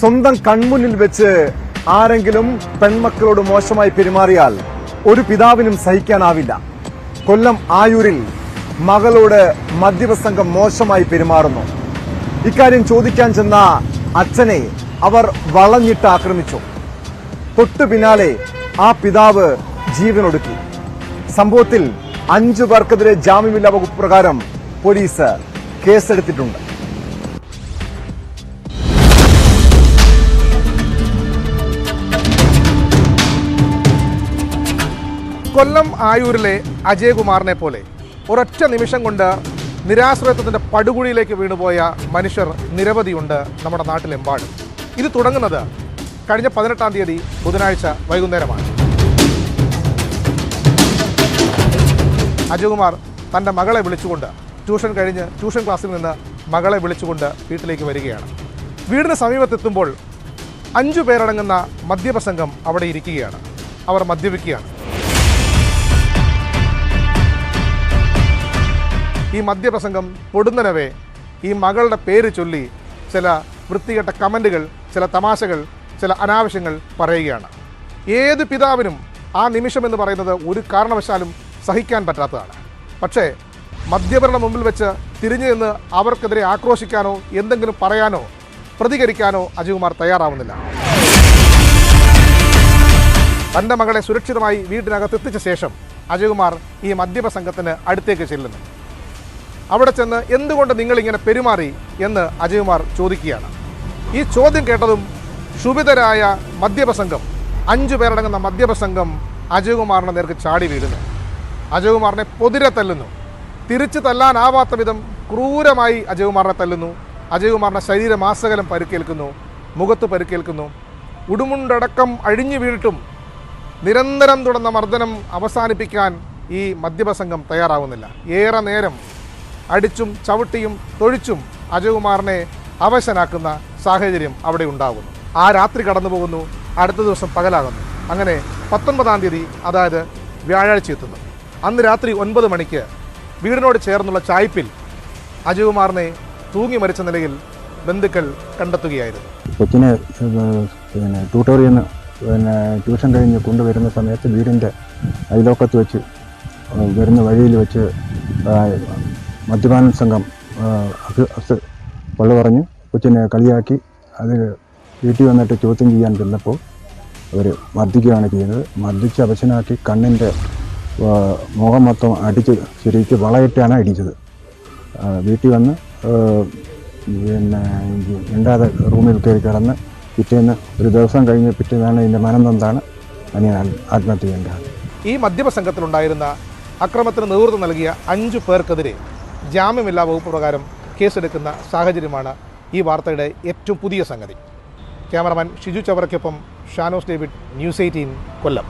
സ്വന്തം കൺമുന്നിൽ വെച്ച് ആരെങ്കിലും പെൺമക്കളോട് മോശമായി പെരുമാറിയാൽ ഒരു പിതാവിനും സഹിക്കാനാവില്ല. കൊല്ലം ആയൂരിൽ മകളോട് മദ്യപസംഘം മോശമായി പെരുമാറുന്നു. ഇക്കാര്യം ചോദിക്കാൻ ചെന്ന അച്ഛനെ അവർ വളഞ്ഞിട്ട് ആക്രമിച്ചു. തൊട്ടു പിന്നാലെ ആ പിതാവ് ജീവനൊടുക്കി. സംഭവത്തിൽ 5 പേർക്കെതിരെ ജാമ്യമില്ലാ വകുപ്പ് പ്രകാരം പോലീസ് കേസെടുത്തിട്ടുണ്ട്. കൊല്ലം ആയൂരിലെ അജയകുമാറിനെ പോലെ ഒരൊറ്റ നിമിഷം കൊണ്ട് നിരാശ്രയത്വത്തിൻ്റെ പടുകുഴിയിലേക്ക് വീണുപോയ മനുഷ്യർ നിരവധിയുണ്ട് നമ്മുടെ നാട്ടിലെമ്പാടും. ഇത് തുടങ്ങുന്നത് കഴിഞ്ഞ 18-ാം തീയതി ബുധനാഴ്ച വൈകുന്നേരമാണ്. അജയകുമാർ തൻ്റെ മകളെ വിളിച്ചുകൊണ്ട് ട്യൂഷൻ കഴിഞ്ഞ് ട്യൂഷൻ ക്ലാസ്സിൽ നിന്ന് മകളെ വിളിച്ചുകൊണ്ട് വീട്ടിലേക്ക് വരികയാണ്. വീടിന് സമീപത്തെത്തുമ്പോൾ 5 പേരടങ്ങുന്ന മദ്യപസംഘം അവിടെ ഇരിക്കുകയാണ്. അവർ മദ്യപിക്കുകയാണ്. ഈ മദ്യപ്രസംഗം പൊടുന്നനവേ ഈ മകളുടെ പേര് ചൊല്ലി ചില വൃത്തികെട്ട കമൻറ്റുകൾ, ചില തമാശകൾ, ചില അനാവശ്യങ്ങൾ പറയുകയാണ്. ഏത് പിതാവിനും ആ നിമിഷം എന്ന് പറയുന്നത് ഒരു കാരണവശാലും സഹിക്കാൻ പറ്റാത്തതാണ്. പക്ഷേ മദ്യപരുടെ മുമ്പിൽ വെച്ച് തിരിഞ്ഞു നിന്ന് അവർക്കെതിരെ ആക്രോശിക്കാനോ എന്തെങ്കിലും പറയാനോ പ്രതികരിക്കാനോ അജയകുമാർ തയ്യാറാവുന്നില്ല. തൻ്റെ മകളെ സുരക്ഷിതമായി വീട്ടിനകത്തെത്തിച്ച ശേഷം അജയകുമാർ ഈ മദ്യപസംഘത്തിന് അടുത്തേക്ക് ചെല്ലുന്നു. അവിടെ ചെന്ന് എന്തുകൊണ്ട് നിങ്ങളിങ്ങനെ പെരുമാറി എന്ന് അജയകുമാർ ചോദിക്കുകയാണ്. ഈ ചോദ്യം കേട്ടതും ക്ഷുഭിതരായ മദ്യപസംഘം, 5 പേരടങ്ങുന്ന മദ്യപസംഘം അജയകുമാറിൻ്റെ നേർക്ക് ചാടി വീഴുന്നു. അജയകുമാറിനെ പൊതിരെ തല്ലുന്നു. തിരിച്ചു തല്ലാനാവാത്ത വിധം ക്രൂരമായി അജയകുമാറിനെ തല്ലുന്നു. അജയകുമാറിൻ്റെ ശരീരമാസകലം പരുക്കേൽക്കുന്നു, മുഖത്ത് പരുക്കേൽക്കുന്നു. ഉടുമുണ്ടടക്കം അഴിഞ്ഞു വീണിട്ടും നിരന്തരം തുടർന്ന മർദ്ദനം അവസാനിപ്പിക്കാൻ ഈ മദ്യപസംഘം തയ്യാറാവുന്നില്ല. ഏറെ നേരം അടിച്ചും ചവിട്ടിയും തൊഴിച്ചും അജയകുമാറിനെ അവശനാക്കുന്ന സാഹചര്യം അവിടെ ഉണ്ടാകുന്നു. ആ രാത്രി കടന്നു പോകുന്നു. അടുത്ത ദിവസം പകലാകുന്നു. അങ്ങനെ 19-ാം തീയതി, അതായത് വ്യാഴാഴ്ച എത്തുന്നു. അന്ന് രാത്രി 9 മണിക്ക് വീടിനോട് ചേർന്നുള്ള ചായ്പിൽ അജയകുമാറിനെ തൂങ്ങി മരിച്ച നിലയിൽ ബന്ധുക്കൾ കണ്ടെത്തുകയായിരുന്നു. കൊച്ചിനെ ട്യൂട്ടോറിയിൽ നിന്ന് ട്യൂഷൻ കഴിഞ്ഞ് കൊണ്ടുവരുന്ന സമയത്ത് വീടിൻ്റെ അയലോക്കത്ത് വെച്ച് വരുന്ന വഴിയിൽ വെച്ച് മദ്യപാന സംഘം പള്ളു പറഞ്ഞ് കൊച്ചിനെ കളിയാക്കി. അത് വീട്ടിൽ വന്നിട്ട് ചോദ്യം ചെയ്യാൻ ചെന്നപ്പോൾ അവർ മർദ്ദിക്കുകയാണ് ചെയ്യുന്നത്. മർദ്ദിച്ച് അവശനാക്കി കണ്ണിൻ്റെ മുഖം മൊത്തം അടിച്ച് ശരിക്ക് വളയിട്ടാണ് അടിച്ചത്. വീട്ടിൽ വന്ന് പിന്നെ മിണ്ടാതെ റൂമിൽ കയറി കിടന്ന് പിറ്റേന്ന് ഒരു ദിവസം കഴിഞ്ഞ് പിറ്റേന്നാണ് ഇതിൻ്റെ മനംനൊന്താണ് അനിയൻ ആത്മഹത്യ ചെയ്യേണ്ടത്. ഈ മദ്യപസംഘത്തിലുണ്ടായിരുന്ന അക്രമത്തിന് നേതൃത്വം നൽകിയ 5 പേർക്കെതിരെ ജാമ്യമില്ലാ വകുപ്പ് പ്രകാരം കേസെടുക്കുന്ന സാഹചര്യമാണ് ഈ വാർത്തയുടെ ഏറ്റവും പുതിയ സംഗതി. ക്യാമറമാൻ ഷിജു ചവറയ്ക്കൊപ്പം ഷാനോസ് ഡേവിഡ്, ന്യൂസ് 18 കൊല്ലം.